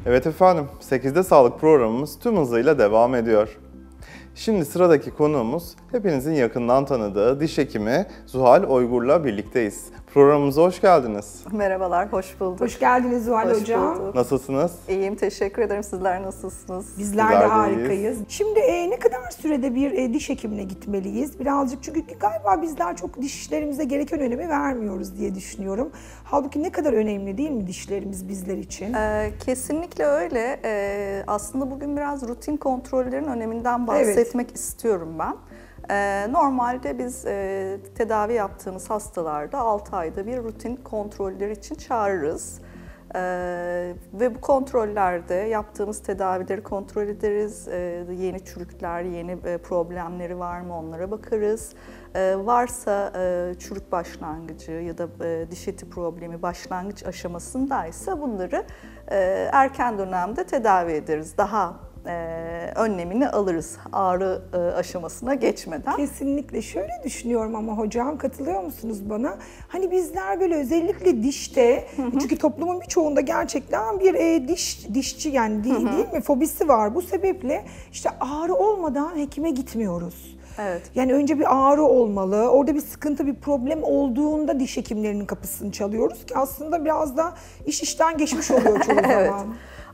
Evet efendim, 8'de Sağlık programımız tüm hızıyla devam ediyor. Şimdi sıradaki konuğumuz hepinizin yakından tanıdığı diş hekimi Zuhal Oygur'la birlikteyiz. Programımıza hoş geldiniz. Merhabalar, hoş bulduk. Hoş geldiniz Zuhal Hocam. Bulduk. Nasılsınız? İyiyim, teşekkür ederim. Sizler nasılsınız? Bizler de harikayız. Şimdi ne kadar sürede bir diş hekimine gitmeliyiz? Birazcık çünkü galiba bizler çok dişlerimize gereken önemi vermiyoruz diye düşünüyorum. Halbuki ne kadar önemli değil mi dişlerimiz bizler için? Kesinlikle öyle. Aslında bugün biraz rutin kontrollerin öneminden bahsetmek istiyorum ben. Normalde biz tedavi yaptığımız hastalarda 6 ayda bir rutin kontroller için çağırırız. Ve bu kontrollerde yaptığımız tedavileri kontrol ederiz. Yeni çürükler, yeni problemleri var mı onlara bakarız. Varsa çürük başlangıcı ya da diş eti problemi başlangıç aşamasındaysa bunları erken dönemde tedavi ederiz. Daha önlemini alırız ağrı aşamasına geçmeden. Kesinlikle. Şöyle düşünüyorum ama hocam, katılıyor musunuz bana? Hani bizler böyle özellikle dişte, çünkü toplumun birçoğunda gerçekten bir dişçi yani değil mi fobisi var. Bu sebeple işte ağrı olmadan hekime gitmiyoruz. Evet. Yani önce bir ağrı olmalı, orada bir sıkıntı, bir problem olduğunda diş hekimlerinin kapısını çalıyoruz ki aslında biraz da iş işten geçmiş oluyor çoğu Evet. zaman.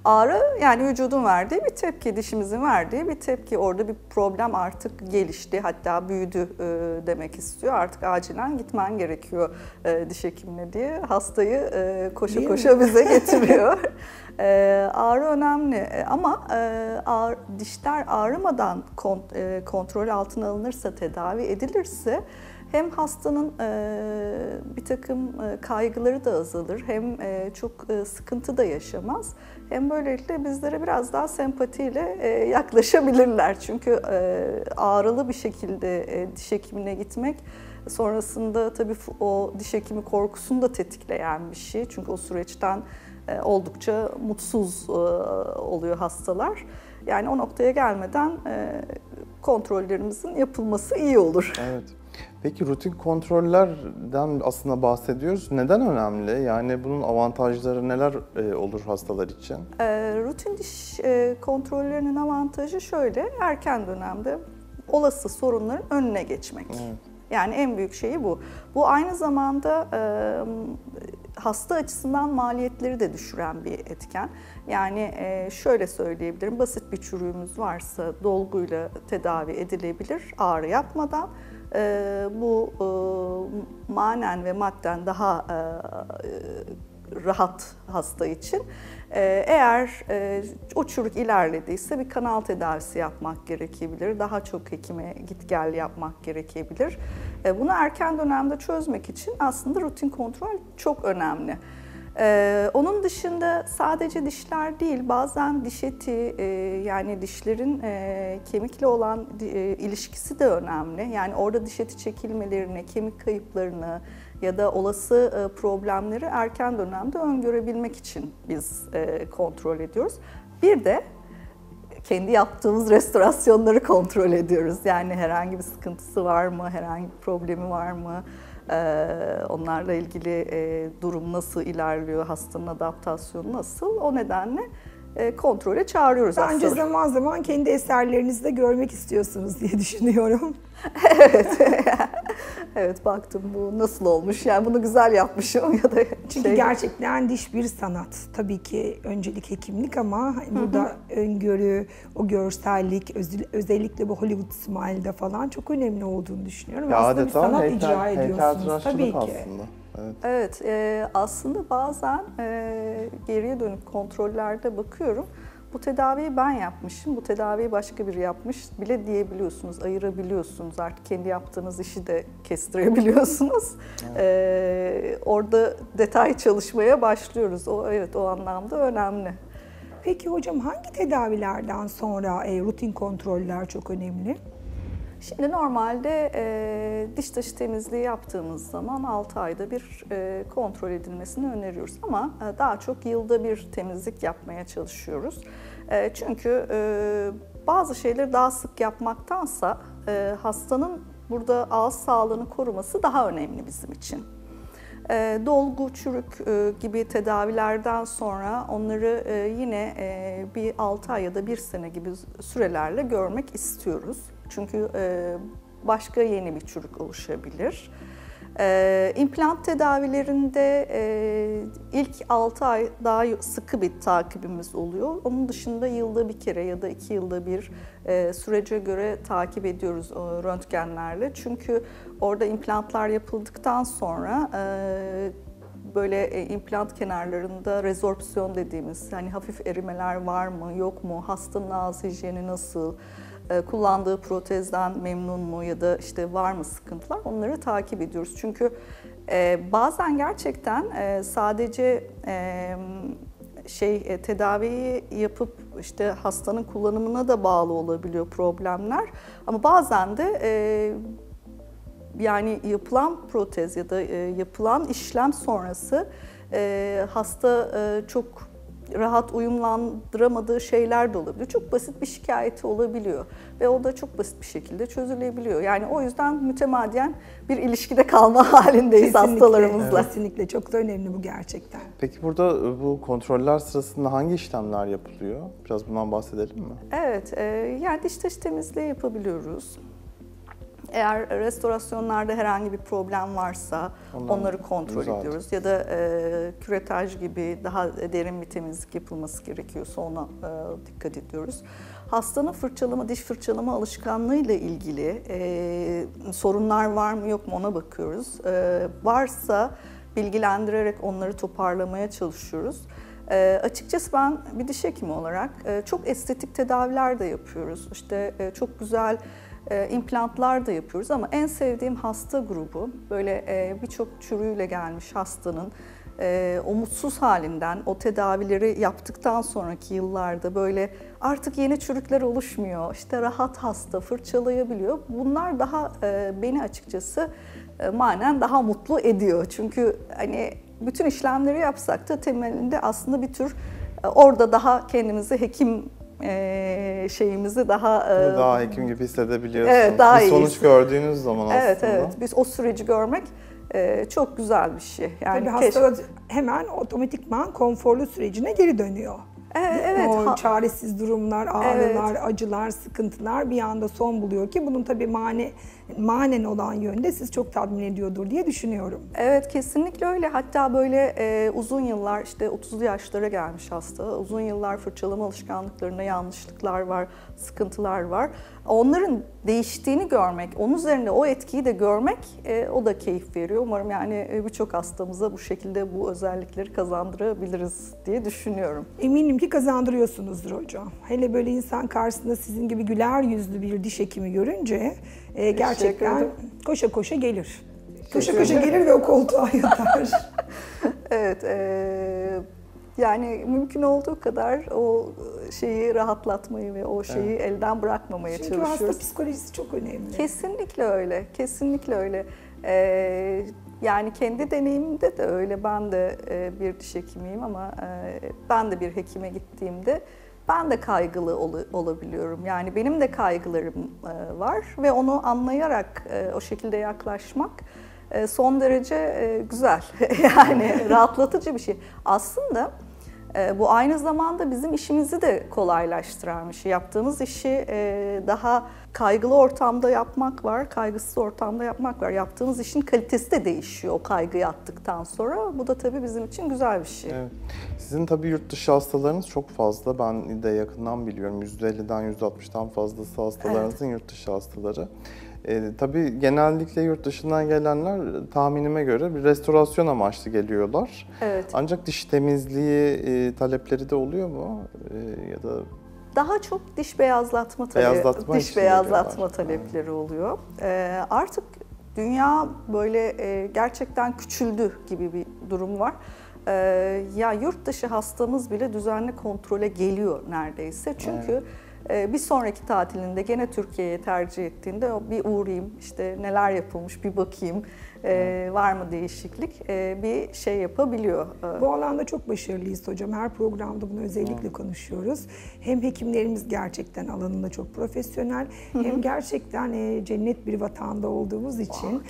Ağrı yani vücudun verdiği bir tepki, dişimizin verdiği bir tepki. Orada bir problem artık gelişti, hatta büyüdü demek istiyor. Artık acilen gitmen gerekiyor diş hekimine diye hastayı koşa koşa bize getiriyor. Ağrı önemli ama dişler ağrımadan kontrol altına alınırsa, tedavi edilirse hem hastanın bir takım kaygıları da azalır, hem çok sıkıntı da yaşamaz. Hem böylelikle bizlere biraz daha sempatiyle yaklaşabilirler. Çünkü ağrılı bir şekilde diş hekimine gitmek sonrasında tabii o diş hekimi korkusunu da tetikleyen bir şey. Çünkü o süreçten oldukça mutsuz oluyor hastalar. Yani o noktaya gelmeden kontrollerimizin yapılması iyi olur. Evet. Peki rutin kontrollerden aslında bahsediyoruz. Neden önemli? Yani bunun avantajları neler olur hastalar için? Rutin diş kontrollerinin avantajı şöyle: erken dönemde olası sorunların önüne geçmek. Evet. Yani en büyük şeyi bu. Bu aynı zamanda hasta açısından maliyetleri de düşüren bir etken. Yani şöyle söyleyebilirim, basit bir çürüğümüz varsa dolguyla tedavi edilebilir ağrı yapmadan. Bu manen ve madden daha rahat hasta için. Eğer o çürük ilerlediyse bir kanal tedavisi yapmak gerekebilir. Daha çok hekime git gel yapmak gerekebilir. Bunu erken dönemde çözmek için aslında rutin kontrol çok önemli. Onun dışında sadece dişler değil, bazen diş eti yani dişlerin kemikle olan ilişkisi de önemli. Yani orada diş eti çekilmelerini, kemik kayıplarını ya da olası problemleri erken dönemde öngörebilmek için biz kontrol ediyoruz. Bir de kendi yaptığımız restorasyonları kontrol ediyoruz. Yani herhangi bir sıkıntısı var mı, herhangi bir problemi var mı? Onlarla ilgili durum nasıl ilerliyor, hastanın adaptasyonu nasıl? O nedenle kontrole çağırıyoruz aslında. Bence zaman zaman kendi eserlerinizi de görmek istiyorsunuz diye düşünüyorum. Evet. Evet, baktım bu nasıl olmuş, yani bunu güzel yapmışım ya da Çünkü gerçekten diş bir sanat. Tabii ki öncelik hekimlik ama burada öngörü, o görsellik, özellikle bu Hollywood Smile'da falan çok önemli olduğunu düşünüyorum. Ya aslında bir sanat heykel, icra ediyorsunuz tabii ki. Aslında. Evet, aslında bazen geriye dönük kontrollerde bakıyorum. Bu tedaviyi ben yapmışım, bu tedaviyi başka biri yapmış bile diyebiliyorsunuz, ayırabiliyorsunuz. Artık kendi yaptığınız işi de kestirebiliyorsunuz. Evet. Orada detay çalışmaya başlıyoruz. O anlamda önemli. Peki hocam, hangi tedavilerden sonra rutin kontroller çok önemli? Şimdi normalde diş taşı temizliği yaptığımız zaman 6 ayda bir kontrol edilmesini öneriyoruz. Ama daha çok yılda bir temizlik yapmaya çalışıyoruz. Çünkü bazı şeyleri daha sık yapmaktansa hastanın burada ağız sağlığını koruması daha önemli bizim için. Dolgu, çürük gibi tedavilerden sonra onları yine bir 6 ay ya da 1 sene gibi sürelerle görmek istiyoruz. Çünkü başka yeni bir çürük oluşabilir. İmplant tedavilerinde ilk 6 ay daha sıkı bir takibimiz oluyor. Onun dışında yılda bir kere ya da 2 yılda bir sürece göre takip ediyoruz röntgenlerle. Çünkü orada implantlar yapıldıktan sonra böyle implant kenarlarında rezorpsiyon dediğimiz, yani hafif erimeler var mı yok mu, hastanın ağız hijyeni nasıl, kullandığı protezden memnun mu ya da işte var mı sıkıntılar, onları takip ediyoruz. Çünkü bazen gerçekten sadece tedaviyi yapıp işte hastanın kullanımına da bağlı olabiliyor problemler. Ama bazen de yani yapılan protez ya da yapılan işlem sonrası hasta çok rahat uyumlandıramadığı şeyler de olabiliyor. Çok basit bir şikayeti olabiliyor ve o da çok basit bir şekilde çözülebiliyor. Yani o yüzden mütemadiyen bir ilişkide kalma halindeyiz hastalarımızla. Evet. Kesinlikle, çok da önemli bu gerçekten. Peki burada bu kontroller sırasında hangi işlemler yapılıyor? Biraz bundan bahsedelim mi? Evet, yani diş taşı temizliği yapabiliyoruz. Eğer restorasyonlarda herhangi bir problem varsa onları kontrol ediyoruz. Ya da küretaj gibi daha derin bir temizlik yapılması gerekiyorsa ona dikkat ediyoruz. Hastanın diş fırçalama alışkanlığıyla ilgili sorunlar var mı yok mu ona bakıyoruz. Varsa bilgilendirerek onları toparlamaya çalışıyoruz. Açıkçası ben bir diş hekimi olarak çok estetik tedaviler de yapıyoruz. İşte çok güzel implantlar da yapıyoruz ama en sevdiğim hasta grubu böyle birçok çürüğüyle gelmiş hastanın o mutsuz halinden, o tedavileri yaptıktan sonraki yıllarda böyle artık yeni çürükler oluşmuyor, işte rahat hasta, fırçalayabiliyor. Bunlar daha beni açıkçası manen daha mutlu ediyor. Çünkü hani bütün işlemleri yapsak da temelinde aslında bir tür orada daha kendimizi hekim şeyimizi daha hekim gibi hissedebiliyorsunuz. Evet, daha bir sonuç gördüğünüz zaman aslında. Evet, biz o süreci görmek çok güzel bir şey. Yani tabii hasta hemen otomatikman konforlu sürecine geri dönüyor. Evet. O çaresiz durumlar, ağrılar, acılar, sıkıntılar bir anda son buluyor ki bunun tabii manen olan yönde siz çok tatmin ediyordur diye düşünüyorum. Evet, kesinlikle öyle. Hatta böyle uzun yıllar, işte 30'lu yaşlara gelmiş hasta, uzun yıllar fırçalama alışkanlıklarında yanlışlıklar var, sıkıntılar var. Onların değiştiğini görmek, onun üzerinde o etkiyi de görmek o da keyif veriyor. Umarım yani birçok hastamıza bu şekilde bu özellikleri kazandırabiliriz diye düşünüyorum. Eminim ki kazandırıyorsunuzdur hocam. Hele böyle insan karşısında sizin gibi güler yüzlü bir diş hekimi görünce gerçekten koşa koşa gelir. Koşa koşa gelir ve o koltuğa yatar. Evet, yani mümkün olduğu kadar o şeyi rahatlatmayı ve o şeyi elden bırakmamaya çalışıyoruz. Çünkü hasta psikolojisi çok önemli. Kesinlikle öyle, kesinlikle öyle. Yani kendi deneyimimde de öyle. Ben de bir diş hekimiyim ama ben de bir hekime gittiğimde ben de kaygılı olabiliyorum. Yani benim de kaygılarım var ve onu anlayarak o şekilde yaklaşmak son derece güzel. Yani rahatlatıcı bir şey. Aslında bu aynı zamanda bizim işimizi de kolaylaştıran bir şey. Yaptığımız işi daha kaygılı ortamda yapmak var, kaygısız ortamda yapmak var. Yaptığımız işin kalitesi de değişiyor o kaygıyı attıktan sonra. Bu da tabii bizim için güzel bir şey. Evet. Sizin tabii yurt dışı hastalarınız çok fazla. Ben de yakından biliyorum. %50'den %60'dan fazlası hastalarınızın yurt dışı hastaları. Tabii genellikle yurt dışından gelenler tahminime göre bir restorasyon amaçlı geliyorlar. Evet. Ancak diş temizliği talepleri de oluyor mu? Ya da daha çok diş beyazlatma talepleri oluyor. Artık dünya böyle gerçekten küçüldü gibi bir durum var. Ya yurt dışı hastamız bile düzenli kontrole geliyor neredeyse. Çünkü bir sonraki tatilinde gene Türkiye'ye tercih ettiğinde bir uğrayayım, işte neler yapılmış bir bakayım. var mı değişiklik bir şey yapabiliyor. Bu alanda çok başarılıyız hocam. Her programda bunu özellikle konuşuyoruz. Hem hekimlerimiz gerçekten alanında çok profesyonel, hem gerçekten cennet bir vatanda olduğumuz için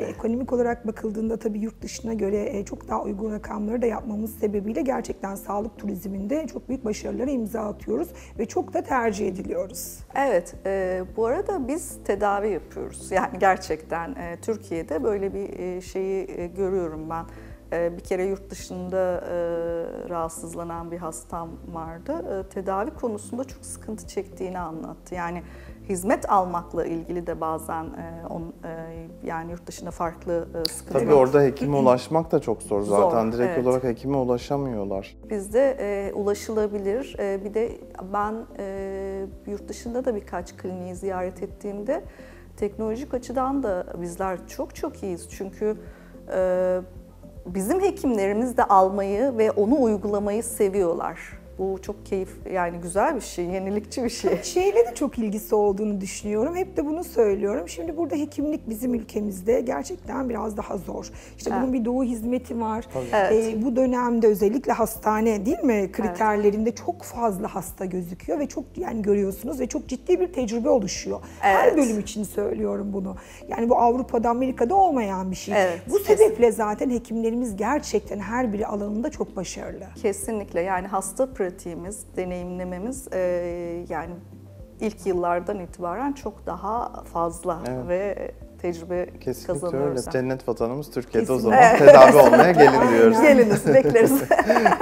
ekonomik olarak bakıldığında tabii yurt dışına göre çok daha uygun rakamları da yapmamız sebebiyle gerçekten sağlık turizminde çok büyük başarılara imza atıyoruz ve çok da tercih ediliyoruz. Evet, bu arada biz tedavi yapıyoruz. Yani gerçekten Türkiye'de böyle bir şeyi görüyorum ben. Bir kere yurt dışında rahatsızlanan bir hastam vardı. Tedavi konusunda çok sıkıntı çektiğini anlattı. Yani hizmet almakla ilgili de bazen yani yurt dışında farklı sıkıntılar. Tabii orada hekime ulaşmak da çok zor zaten. Zor, Direkt evet. olarak hekime ulaşamıyorlar. Bizde ulaşılabilir. Bir de ben yurt dışında da birkaç kliniği ziyaret ettiğimde teknolojik açıdan da bizler çok çok iyiyiz. Çünkü bizim hekimlerimiz de almayı ve onu uygulamayı seviyorlar. Bu çok keyif, yani güzel bir şey, yenilikçi bir şey. Şeyle de çok ilgisi olduğunu düşünüyorum. Hep de bunu söylüyorum. Şimdi burada hekimlik bizim ülkemizde gerçekten biraz daha zor. İşte bunun bir doğu hizmeti var. Evet. Bu dönemde özellikle hastane değil mi kriterlerinde çok fazla hasta gözüküyor ve çok yani görüyorsunuz ve çok ciddi bir tecrübe oluşuyor. Her bölüm için söylüyorum bunu. Yani bu Avrupa'da, Amerika'da olmayan bir şey. Evet, Bu sebeple zaten hekimlerimiz gerçekten her biri alanında çok başarılı. Kesinlikle, yani hasta pratiğimiz, deneyimlememiz yani ilk yıllardan itibaren çok daha fazla ve tecrübe Kesinlikle kazanıyoruz. öyle. Cennet vatanımız Türkiye'de Kesinlikle. o zaman. Tedavi olmaya gelin diyoruz. Geliniz, bekleriz.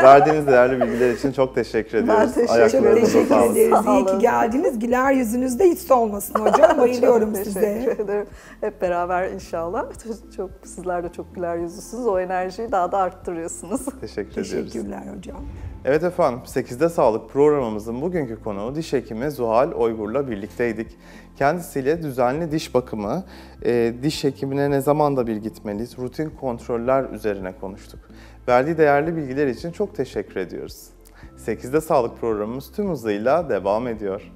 Verdiğiniz değerli bilgiler için çok teşekkür ediyoruz. teşekkür Ayaklarınıza Teşekkür sağlık. ederiz. Sağ İyi ki olun. geldiniz. Güler yüzünüzde hiç solmasın hocam. Bayılıyorum Çok size. teşekkür ederim. Hep beraber inşallah. Çok, sizler de çok güler yüzlüsünüz. O enerjiyi daha da arttırıyorsunuz. Teşekkür ediyoruz. Teşekkürler hocam. Evet efendim, 8'de Sağlık programımızın bugünkü konuğu diş hekimi Zuhal Oygur'la birlikteydik. Kendisiyle düzenli diş bakımı, diş hekimine ne zaman da bir gitmeliyiz, rutin kontroller üzerine konuştuk. Verdiği değerli bilgiler için çok teşekkür ediyoruz. 8'de Sağlık programımız tüm hızıyla devam ediyor.